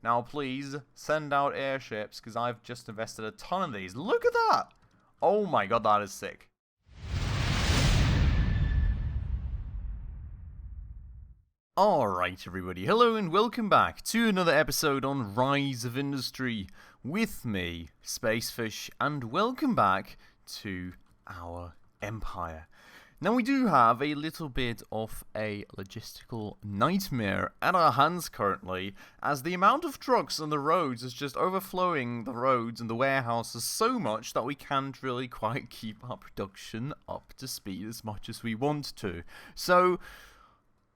Now please send out airships, because I've just invested a ton of these. Look at that! Oh my god, that is sick. Alright everybody, hello and welcome back to another episode on Rise of Industry with me, Spacefish, and welcome back to our empire. Now we do have a little bit of a logistical nightmare at our hands currently, as the amount of trucks on the roads is just overflowing the roads and the warehouses so much that we can't really quite keep our production up to speed as much as we want to. So,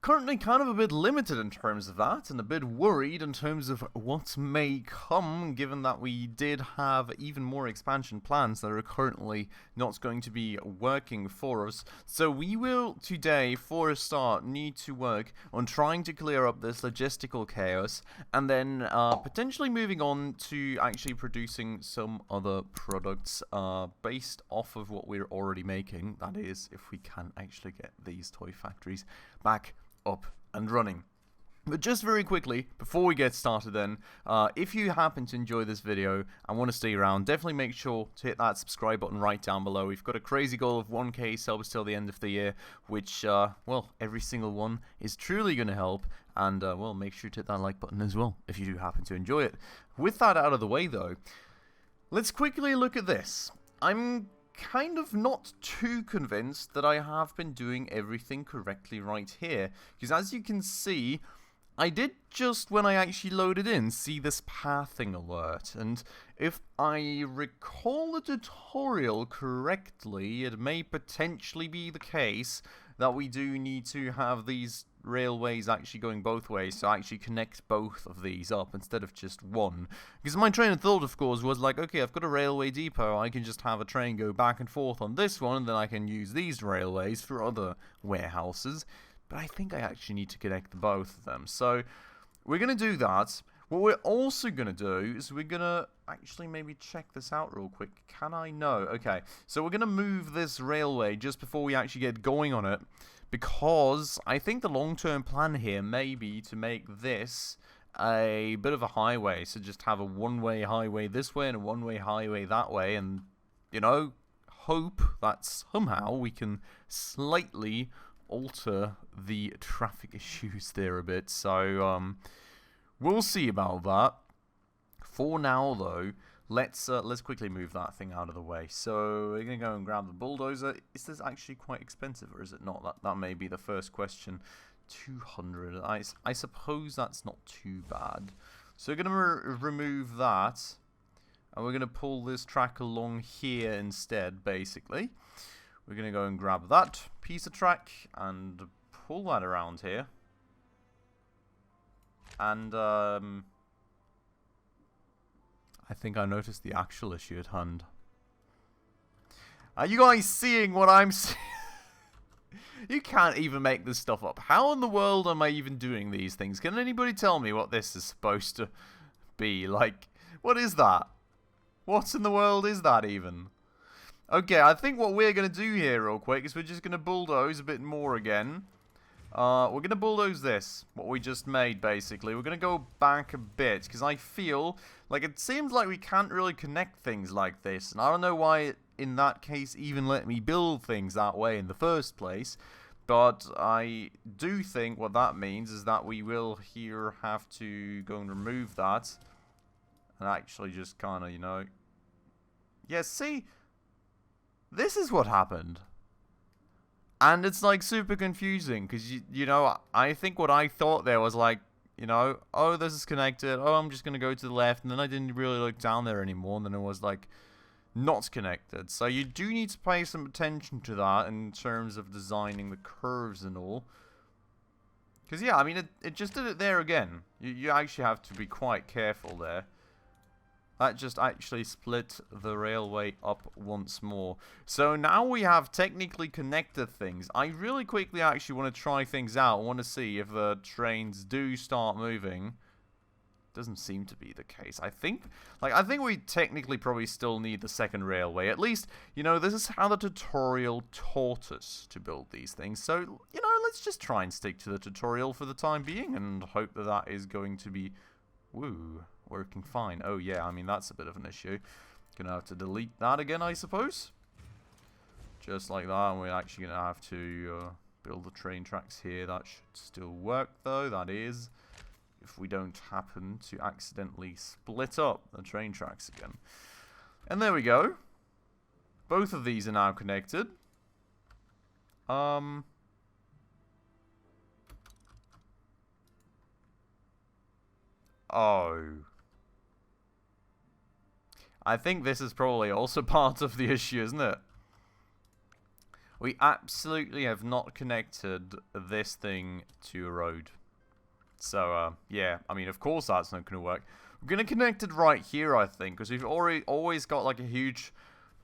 currently kind of a bit limited in terms of that, and a bit worried in terms of what may come, given that we did have even more expansion plans that are currently not going to be working for us. So we will today, for a start, need to work on trying to clear up this logistical chaos, and then potentially moving on to actually producing some other products based off of what we're already making. That is, if we can actually get these toy factories back up and running. But just very quickly, before we get started then, if you happen to enjoy this video and want to stay around, definitely make sure to hit that subscribe button right down below. We've got a crazy goal of 1k subs till the end of the year, which, well, every single one is truly going to help. And, well, make sure to hit that like button as well, if you do happen to enjoy it. With that out of the way, though, let's quickly look at this. I'm kind of not too convinced that I have been doing everything correctly right here, because as you can see, I did just, when I actually loaded in, see this pathing alert, and if I recall the tutorial correctly, it may potentially be the case that we do need to have these railways actually going both ways, so actually connect both of these up instead of just one. Because my train of thought, of course, was like, okay, I've got a railway depot, I can just have a train go back and forth on this one, and then I can use these railways for other warehouses. But I think I actually need to connect the both of them. So we're going to do that. What we're also going to do is we're going to actually maybe check this out real quick. Can I? No. Okay. So we're going to move this railway just before we actually get going on it, because I think the long-term plan here may be to make this a bit of a highway. So just have a one-way highway this way and a one-way highway that way, and, you know, hope that somehow we can slightly alter the traffic issues there a bit. So, we'll see about that. For now, though, let's quickly move that thing out of the way. So we're gonna go and grab the bulldozer. Is this actually quite expensive, or is it not? That may be the first question. 200. I suppose that's not too bad. So we're gonna remove that, and we're gonna pull this track along here instead. Basically, we're gonna go and grab that piece of track and pull that around here. And I think I noticed the actual issue at hand. Are you guys seeing what I'm seeing? You can't even make this stuff up. How in the world am I even doing these things? Can anybody tell me what this is supposed to be? Like, what is that? What in the world is that even? Okay, I think what we're going to do here real quick is we're just going to bulldoze a bit more again. We're going to bulldoze this, what we just made, basically. We're going to go back a bit, because I feel like it seems like we can't really connect things like this. And I don't know why it, in that case, even let me build things that way in the first place. But I do think what that means is that we will here have to go and remove that. And actually just kind of, you know... Yeah, see? This is what happened. And it's like super confusing, because you know, I think what I thought there was like, you know, oh, this is connected, oh, I'm just going to go to the left, and then I didn't really look down there anymore, and then it was like not connected. So you do need to pay some attention to that in terms of designing the curves and all. Because yeah, I mean, it just did it there again. You actually have to be quite careful there. That just actually split the railway up once more. So now we have technically connected things. I really quickly actually want to try things out. I want to see if the trains do start moving. Doesn't seem to be the case. I think we technically probably still need the second railway. At least, you know, this is how the tutorial taught us to build these things. So, you know, let's just try and stick to the tutorial for the time being and hope that that is going to be Woo, working fine. Oh yeah, I mean that's a bit of an issue. Gonna have to delete that again, I suppose. Just like that, and we're actually gonna have to build the train tracks here. That should still work though, that is. If we don't happen to accidentally split up the train tracks again. And there we go. Both of these are now connected. Oh. I think this is probably also part of the issue, isn't it? We absolutely have not connected this thing to a road. So, yeah, I mean, of course that's not going to work. We're going to connect it right here, I think, because we've always got, like, a huge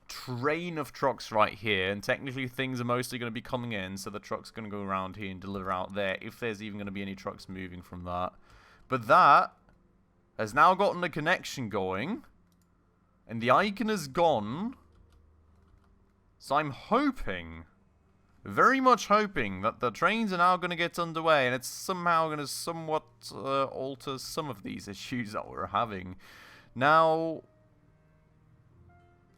train of trucks right here, and technically things are mostly going to be coming in, so the truck's going to go around here and deliver out there, if there's even going to be any trucks moving from that. But that has now gotten a connection going, and the icon is gone, so I'm hoping, very much hoping, that the trains are now going to get underway, and it's somehow going to somewhat alter some of these issues that we're having. Now,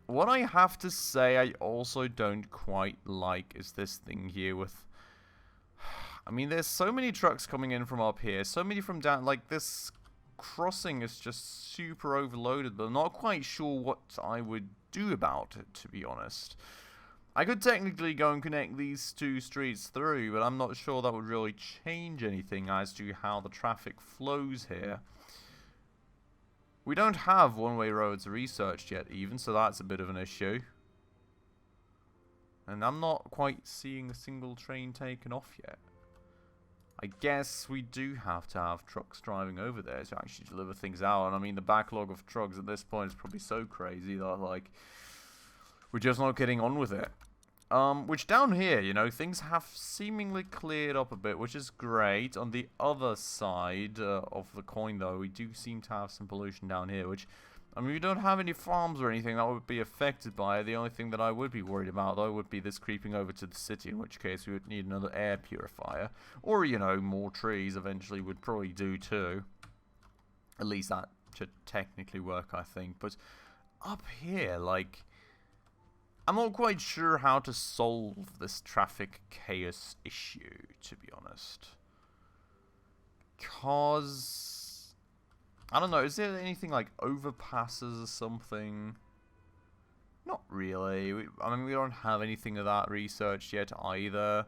what I have to say I also don't quite like is this thing here with... I mean, there's so many trucks coming in from up here, so many from down... Like, this crossing is just super overloaded, but I'm not quite sure what I would do about it, to be honest. I could technically go and connect these two streets through, but I'm not sure that would really change anything as to how the traffic flows here. We don't have one-way roads researched yet even, so that's a bit of an issue. And I'm not quite seeing a single train taken off yet. I guess we do have to have trucks driving over there to actually deliver things out. And I mean, the backlog of trucks at this point is probably so crazy that, like, we're just not getting on with it. Which down here, you know, things have seemingly cleared up a bit, which is great. On the other side of the coin, though, we do seem to have some pollution down here, which, I mean, we don't have any farms or anything that would be affected by it. The only thing that I would be worried about, though, would be this creeping over to the city, in which case we would need another air purifier. Or, you know, more trees eventually would probably do, too. At least that should technically work, I think. But up here, like... I'm not quite sure how to solve this traffic chaos issue, to be honest. Cause... I don't know, is there anything like overpasses or something? Not really. I mean, we don't have anything of that researched yet either.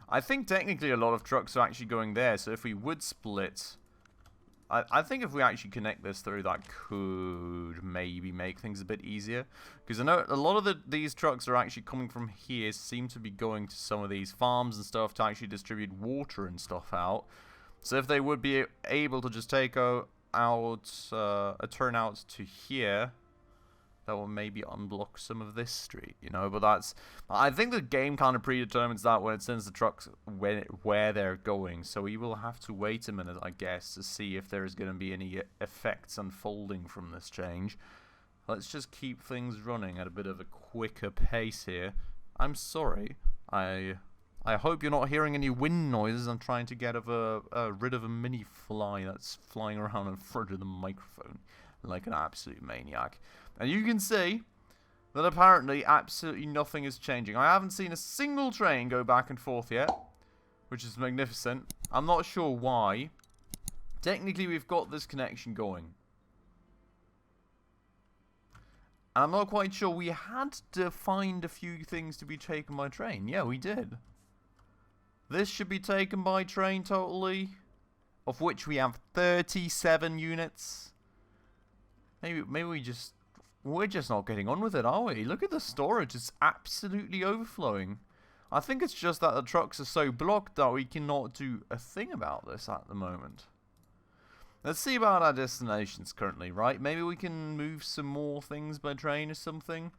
I think technically a lot of trucks are actually going there, so if we would split... I think if we actually connect this through, that could maybe make things a bit easier. Because I know a lot of these trucks are actually coming from here, seem to be going to some of these farms and stuff to actually distribute water and stuff out. So if they would be able to just take a turn out to here, that will maybe unblock some of this street, you know. But that's... I think the game kind of predetermines that when it sends the trucks where they're going. So we will have to wait a minute, I guess, to see if there's going to be any effects unfolding from this change. Let's just keep things running at a bit of a quicker pace here. I'm sorry. I hope you're not hearing any wind noises. I'm trying to get rid of a mini fly that's flying around in front of the microphone like an absolute maniac. And you can see that apparently absolutely nothing is changing. I haven't seen a single train go back and forth yet, which is magnificent. I'm not sure why. Technically, we've got this connection going. And I'm not quite sure. We had to find a few things to be taken by train. Yeah, we did. This should be taken by train totally, of which we have 37 units. Maybe we're just not getting on with it, are we? Look at the storage, it's absolutely overflowing. I think it's just that the trucks are so blocked that we cannot do a thing about this at the moment. Let's see about our destinations currently, right? Maybe we can move some more things by train or something?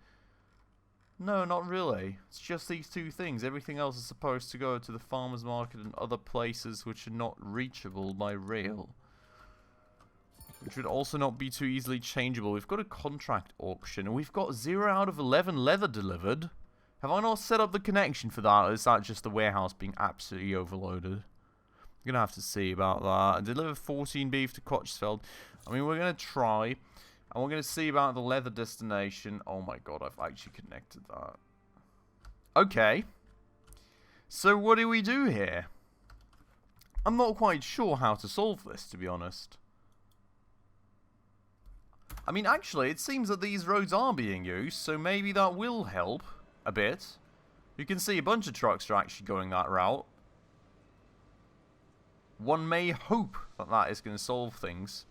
No, not really. It's just these two things. Everything else is supposed to go to the farmer's market and other places which are not reachable by rail. Which would also not be too easily changeable. We've got a contract auction, and we've got 0 out of 11 leather delivered. Have I not set up the connection for that, or is that just the warehouse being absolutely overloaded? I'm gonna have to see about that. Deliver 14 beef to Kochsfeld. I mean, we're gonna try, and we're gonna see about the leather destination. Oh my god, I've actually connected that. Okay. So what do we do here? I'm not quite sure how to solve this, to be honest. I mean, actually, it seems that these roads are being used, so maybe that will help a bit. You can see a bunch of trucks are actually going that route. One may hope that that is going to solve things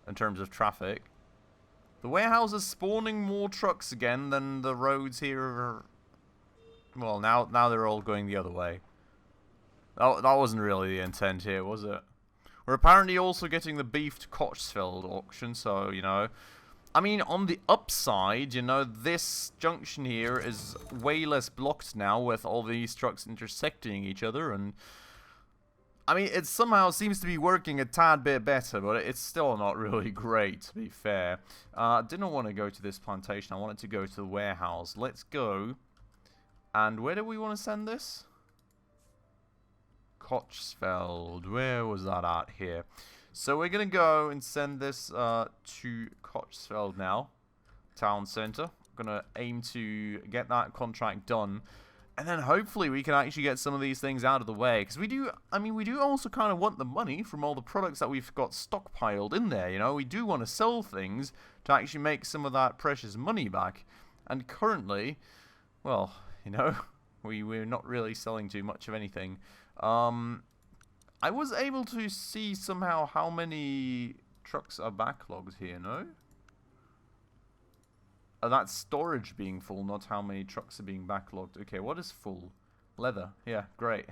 in terms of traffic. The warehouse is spawning more trucks again than the roads here are... Well, now they're all going the other way. That wasn't really the intent here, was it? We're apparently also getting the beef to Kochsfeld auction, so, you know... I mean, on the upside, you know, this junction here is way less blocked now with all these trucks intersecting each other, and... I mean, it somehow seems to be working a tad bit better, but it's still not really great, to be fair. I didn't want to go to this plantation, I wanted to go to the warehouse. Let's go. And where do we want to send this? Kochsfeld. Where was that at here? So we're going to go and send this to Kochsfeld now. Town center. Going to aim to get that contract done. And then hopefully we can actually get some of these things out of the way. Because we do, I mean, we do also kind of want the money from all the products that we've got stockpiled in there, you know. We do want to sell things to actually make some of that precious money back. And currently, well, you know, we're not really selling too much of anything. I was able to see somehow how many trucks are backlogged here, no? Oh, that's storage being full, not how many trucks are being backlogged. Okay, what is full? Leather. Yeah, great.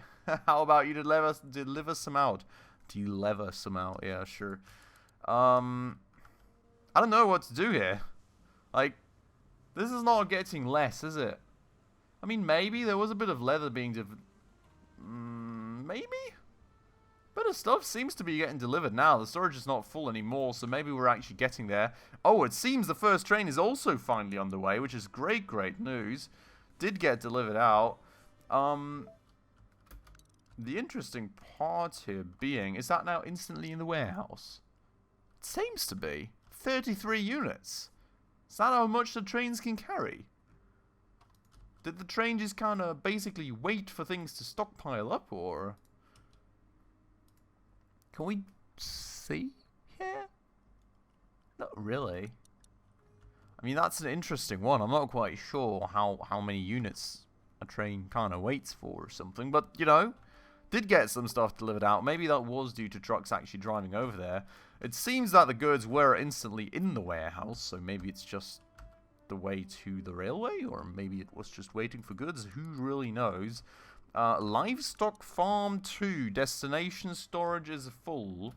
How about you deliver some out? Deliver some out, yeah, sure. I don't know what to do here. Like, this is not getting less, is it? I mean, maybe there was a bit of leather being maybe? Bit of stuff seems to be getting delivered now. The storage is not full anymore, so maybe we're actually getting there. Oh, it seems the first train is also finally on the way, which is great, great news. Did get delivered out. The interesting part here being, is that now instantly in the warehouse? It seems to be. 33 units. Is that how much the trains can carry? Did the train just kind of basically wait for things to stockpile up, or... Can we see here? Not really. I mean, that's an interesting one. I'm not quite sure how many units a train kind of waits for or something. But, you know, did get some stuff delivered out. Maybe that was due to trucks actually driving over there. It seems that the goods were instantly in the warehouse, so maybe it's just the way to the railway, or maybe it was just waiting for goods. Who really knows? Livestock Farm 2. Destination storage is full.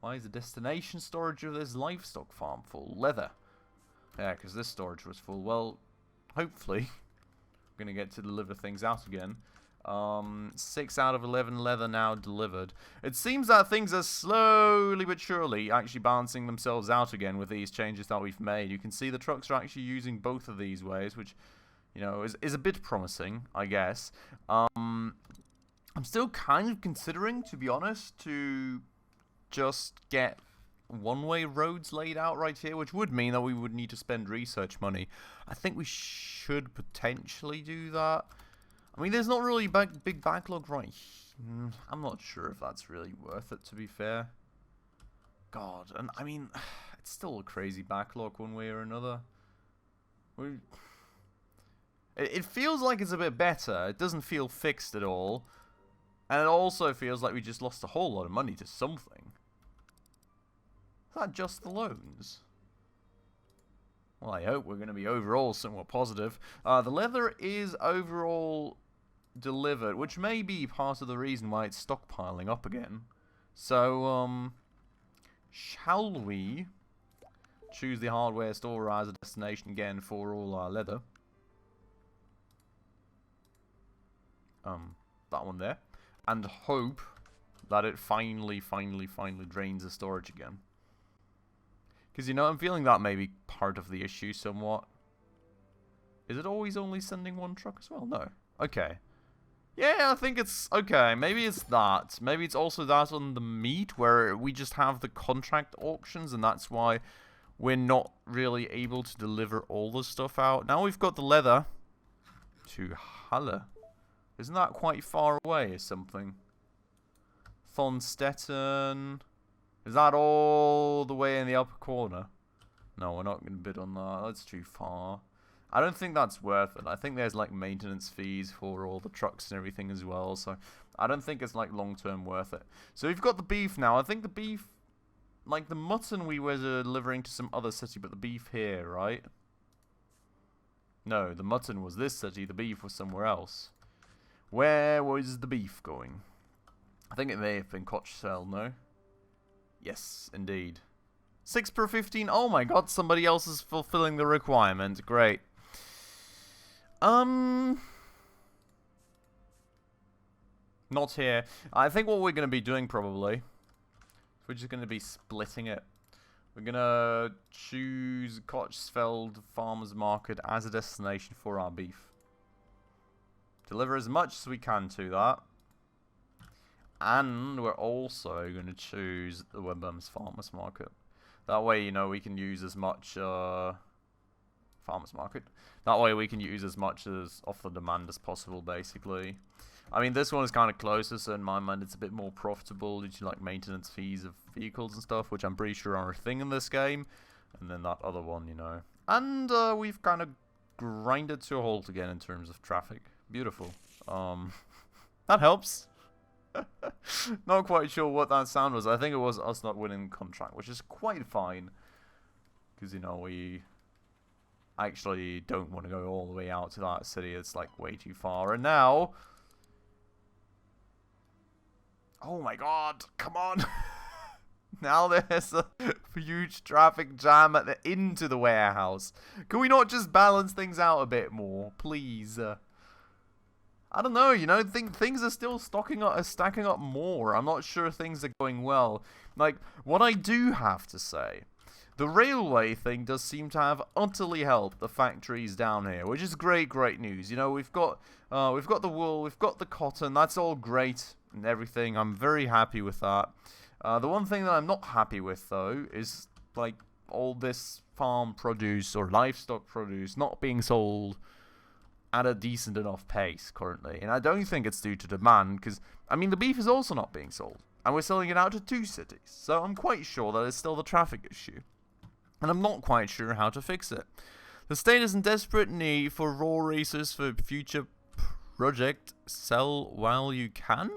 Why is the destination storage of this livestock farm full? Leather. Yeah, because this storage was full. Well, hopefully, we're going to get to deliver things out again. 6 out of 11 leather now delivered. It seems that things are slowly but surely actually balancing themselves out again with these changes that we've made. You can see the trucks are actually using both of these ways, which... you know, is a bit promising, I guess. I'm still kind of considering, to be honest, to just get one-way roads laid out right here, which would mean that we would need to spend research money. I think we should potentially do that. I mean, there's not really big backlog right here. I'm not sure if that's really worth it, to be fair. God, and I mean, it's still a crazy backlog one way or another. It feels like it's a bit better. It doesn't feel fixed at all. And it also feels like we just lost a whole lot of money to something. Is that just the loans? Well, I hope we're going to be overall somewhat positive. The leather is overall delivered, which may be part of the reason why it's stockpiling up again. So, shall we choose the hardware store as a destination again for all our leather? That one there, and hope that it finally drains the storage again. Because, you know, I'm feeling that may be part of the issue somewhat. Is it always only sending one truck as well? No. Okay. Yeah, I think it's... Okay, maybe it's that. Maybe it's also that on the meat, where we just have the contract auctions, and that's why we're not really able to deliver all the stuff out. Now we've got the leather to Halle. Isn't that quite far away or something? Thonstetten. Is that all the way in the upper corner? No, we're not going to bid on that. That's too far. I don't think that's worth it. I think there's like maintenance fees for all the trucks and everything as well. So I don't think it's like long-term worth it. So we've got the beef now. I think the beef, like the mutton we were delivering to some other city, but the beef here, right? No, the mutton was this city. The beef was somewhere else. Where was the beef going? I think it may have been Kochsel, no? Yes, indeed. 6 per 15. Oh my god, somebody else is fulfilling the requirement. Great. Not here. I think what we're going to be doing probably, we're just going to be splitting it. We're going to choose Kochsfeld Farmers Market as a destination for our beef. Deliver as much as we can to that. And we're also going to choose the Webham's Farmers Market. That way, you know, we can use as much Farmers Market. That way we can use as much as off the demand as possible, basically. I mean, this one is kind of closer, so in my mind it's a bit more profitable due to like maintenance fees of vehicles and stuff, which I'm pretty sure are a thing in this game. And then that other one, you know. And we've kind of grinded to a halt again in terms of traffic. Beautiful. That helps. Not quite sure what that sound was. I think it was us not winning the contract, which is quite fine. Because, you know, we actually don't want to go all the way out to that city. It's, like, way too far. And now... Oh, my God. Come on. Now there's a huge traffic jam into the warehouse. Can we not just balance things out a bit more, please? I don't know, you know, things are still stacking up more. I'm not sure things are going well. Like, what I do have to say, the railway thing does seem to have utterly helped the factories down here, which is great news. You know, we've got the wool, we've got the cotton, that's all great and everything. I'm very happy with that. The one thing that I'm not happy with, though, is, like, all this farm produce or livestock produce not being sold at a decent enough pace currently. And I don't think it's due to demand, because, I mean, the beef is also not being sold. And we're selling it out to 2 cities. So I'm quite sure that it's still the traffic issue. And I'm not quite sure how to fix it. The state is in desperate need for raw resources for future project. Sell while you can?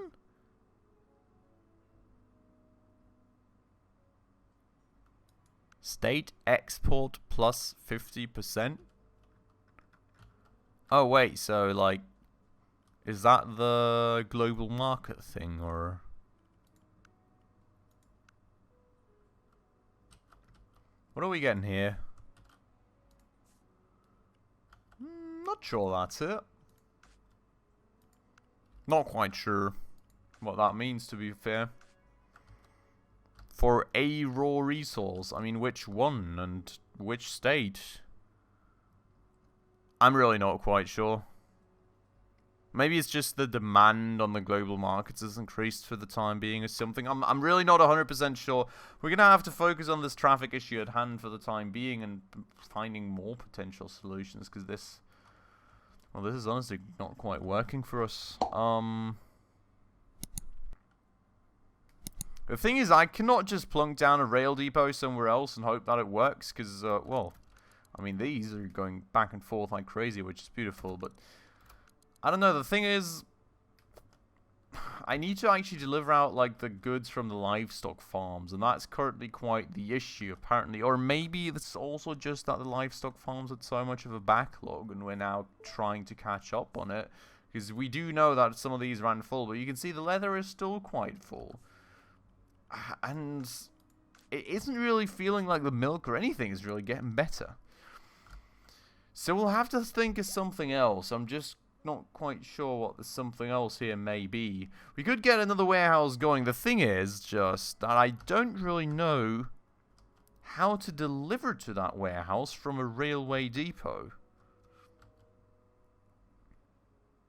State export plus 50%? Oh, wait, so, like, is that the global market thing, or? What are we getting here? Not sure that's it. Not quite sure what that means, to be fair. For a raw resource, I mean, which one and which state? I'm really not quite sure. Maybe it's just the demand on the global markets has increased for the time being or something. I'm really not 100% sure. We're going to have to focus on this traffic issue at hand for the time being and finding more potential solutions, because this... Well, this is honestly not quite working for us. The thing is, I cannot just plunk down a rail depot somewhere else and hope that it works, because, well... I mean, these are going back and forth like crazy, which is beautiful, but... I don't know, the thing is... I need to actually deliver out, like, the goods from the livestock farms, and that's currently quite the issue, apparently. Or maybe it's also just that the livestock farms had so much of a backlog, and we're now trying to catch up on it. Because we do know that some of these ran full, but you can see the leather is still quite full. And it isn't really feeling like the milk or anything is really getting better. So we'll have to think of something else. I'm just not quite sure what the something else here may be. We could get another warehouse going. The thing is just that I don't really know how to deliver to that warehouse from a railway depot.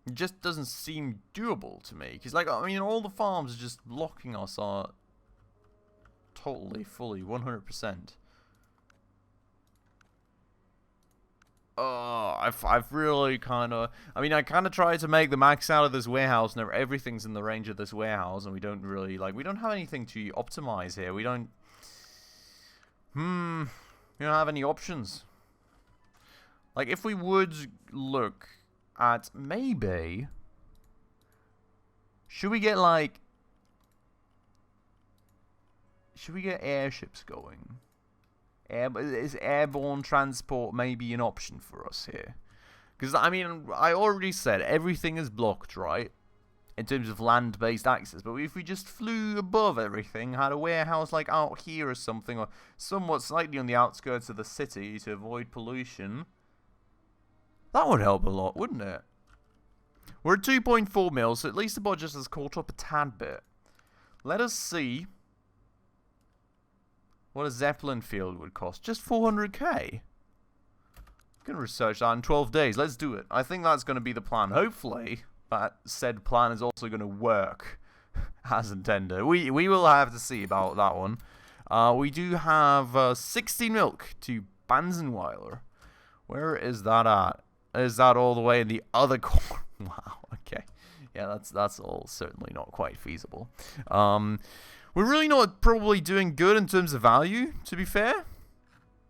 It just doesn't seem doable to me. Because, like, I mean, all the farms are just blocking us are totally, fully, 100%. Oh, I've really kind of... I mean, I kind of tried to make the max out of this warehouse, and everything's in the range of this warehouse, and we don't really, like, we don't have anything to optimize here. We don't... we don't have any options. Like, if we would look at maybe... Should we get, like... Should we get airships going? Is airborne transport maybe an option for us here? Because, I mean, I already said everything is blocked, right? In terms of land-based access. But if we just flew above everything, had a warehouse like out here or something, or somewhat slightly on the outskirts of the city to avoid pollution, that would help a lot, wouldn't it? We're at 2.4 mil, so at least the budget has caught up a tad bit. Let us see what a Zeppelin field would cost. Just 400k. I'm going to research that in 12 days. Let's do it. I think that's going to be the plan. Hopefully, that said plan is also going to work as intended. We will have to see about that one. We do have 60 milk to Banzenweiler. Where is that at? Is that all the way in the other corner? Wow, okay. Yeah, that's all certainly not quite feasible. We're really not probably doing good in terms of value, to be fair.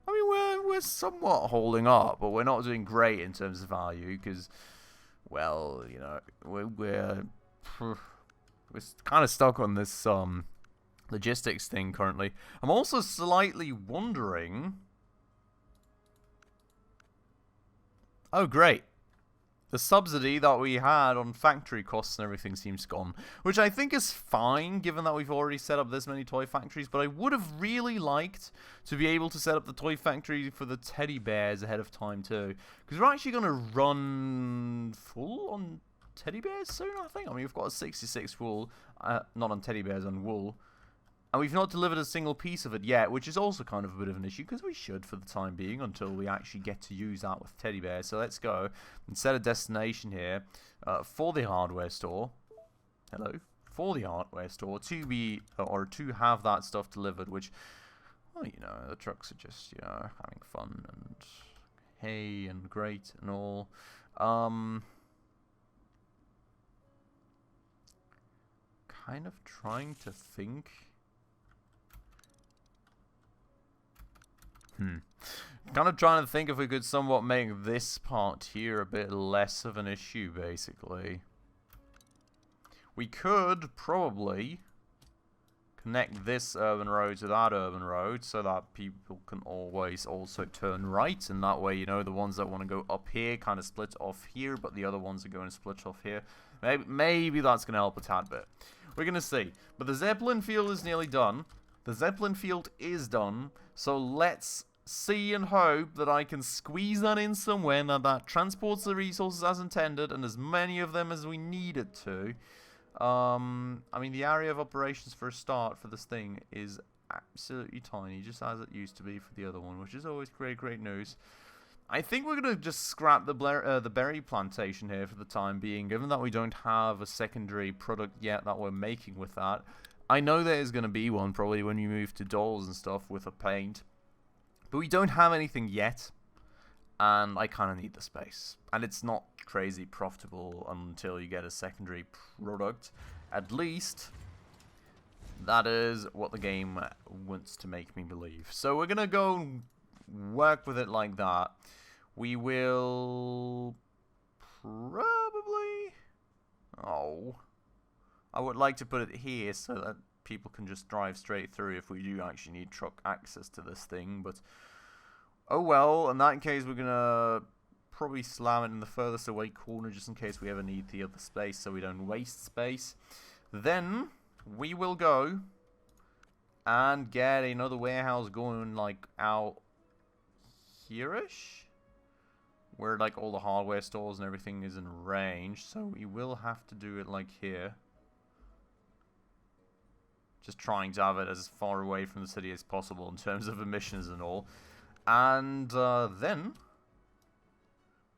I mean, we're somewhat holding up, but we're not doing great in terms of value because, well, you know, we're kind of stuck on this logistics thing currently. I'm also slightly wondering. Oh, great. The subsidy that we had on factory costs and everything seems gone, which I think is fine given that we've already set up this many toy factories, but I would have really liked to be able to set up the toy factory for the teddy bears ahead of time too, because we're actually going to run full on teddy bears soon, I think. I mean, we've got a 66 wool, not on teddy bears, on wool. And we've not delivered a single piece of it yet, which is also kind of a bit of an issue, because we should for the time being until we actually get to use that with teddy bears. So let's go and set a destination here for the hardware store. Hello. For the hardware store to be, or to have that stuff delivered, which, well, you know, the trucks are just, you know, having fun and hey and great and all. Kind of trying to think. Kind of trying to think if we could somewhat make this part here a bit less of an issue, basically. We could probably connect this urban road to that urban road so that people can always also turn right, and that way, you know, the ones that want to go up here kind of split off here, but the other ones are going to split off here. Maybe that's going to help a tad bit. We're going to see. But the Zeppelin field is nearly done. The Zeppelin field is done, so let's see and hope that I can squeeze that in somewhere and that transports the resources as intended and as many of them as we need it to. I mean, the area of operations for a start for this thing is absolutely tiny, just as it used to be for the other one, which is always great news. I think we're going to just scrap the berry plantation here for the time being, given that we don't have a secondary product yet that we're making with that. I know there's going to be one probably when you move to dolls and stuff with a paint, but we don't have anything yet, and I kind of need the space. And it's not crazy profitable until you get a secondary product. At least, that is what the game wants to make me believe. So we're going to go and work with it like that. We will probably... Oh... I would like to put it here so that people can just drive straight through if we do actually need truck access to this thing, but oh well, in that case we're gonna probably slam it in the furthest away corner just in case we ever need the other space so we don't waste space. Then we will go and get another warehouse going like out here-ish, where like all the hardware stores and everything is in range, so we will have to do it like here. Just trying to have it as far away from the city as possible in terms of emissions and all. And then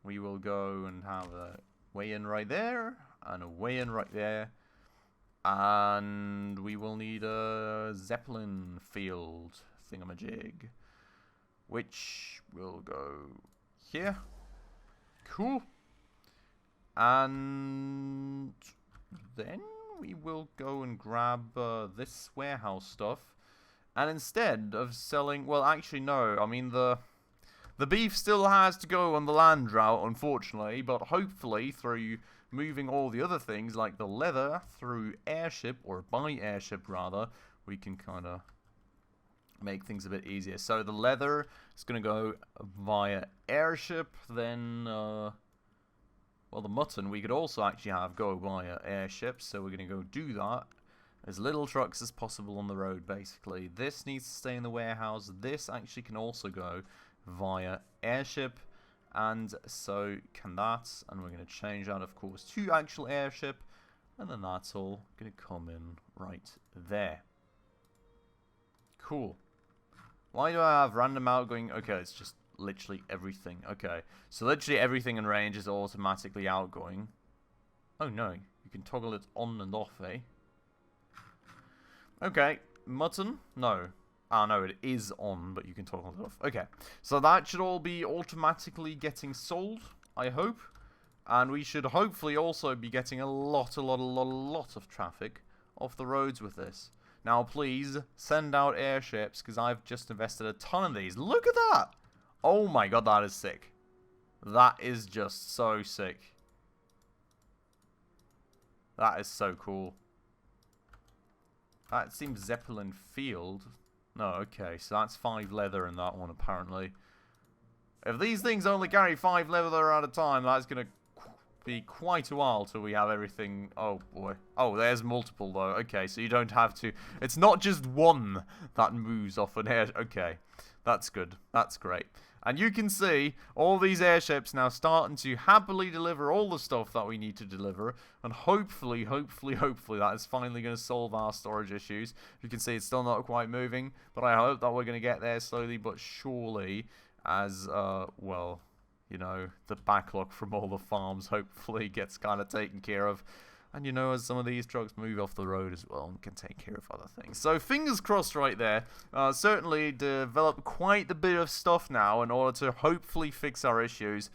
we will go and have a way in right there, and a way in right there. And we will need a Zeppelin field thingamajig, which will go here. Cool. And then we will go and grab this warehouse stuff. And instead of selling, well, actually no, I mean the beef still has to go on the land route, unfortunately, but hopefully through moving all the other things like the leather through airship, or by airship rather, we can kind of make things a bit easier. So the leather is going to go via airship, then, well, the mutton we could also actually have go via airship, so we're going to go do that. As little trucks as possible on the road, basically. This needs to stay in the warehouse. This actually can also go via airship. And so can that. And we're going to change that, of course, to actual airship. And then that's all going to come in right there. Cool. Why do I have random outgoing? Okay, it's just literally everything. Okay, so literally everything in range is automatically outgoing. Oh no, you can toggle it on and off, eh? Okay, mutton? No. Ah, no, it is on, but you can toggle it off. Okay, so that should all be automatically getting sold, I hope. And we should hopefully also be getting a lot of traffic off the roads with this. Now, please, send out airships, because I've just invested a ton of these. Look at that! Oh my god, that is sick. That is just so sick. That is so cool. That seems Zeppelin field. No, okay, so that's 5 leather in that one, apparently. If these things only carry 5 leather at a time, that's going to be quite a while till we have everything. Oh, boy. Oh, there's multiple, though. Okay, so you don't have to. It's not just one that moves off an air. Okay, that's good. That's great. And you can see all these airships now starting to happily deliver all the stuff that we need to deliver. And hopefully that is finally going to solve our storage issues. You can see it's still not quite moving, but I hope that we're going to get there slowly but surely as, well, you know, the backlog from all the farms hopefully gets kind of taken care of. And, you know, as some of these trucks move off the road as well and can take care of other things. So, fingers crossed right there. Certainly developed quite a bit of stuff now in order to hopefully fix our issues.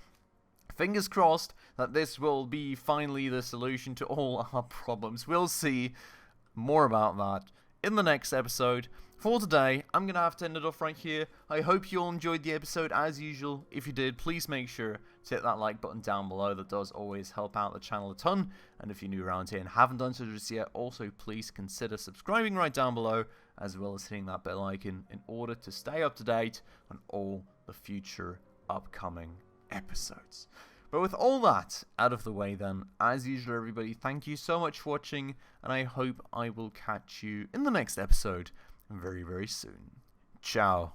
Fingers crossed that this will be finally the solution to all our problems. We'll see more about that in the next episode. For today, I'm going to have to end it off right here. I hope you all enjoyed the episode as usual. If you did, please make sure to hit that like button down below. That does always help out the channel a ton. And if you're new around here and haven't done so just yet, also please consider subscribing right down below, as well as hitting that bell icon in order to stay up to date on all the future upcoming episodes. But with all that out of the way then, as usual everybody, thank you so much for watching, and I hope I will catch you in the next episode very, very soon. Ciao.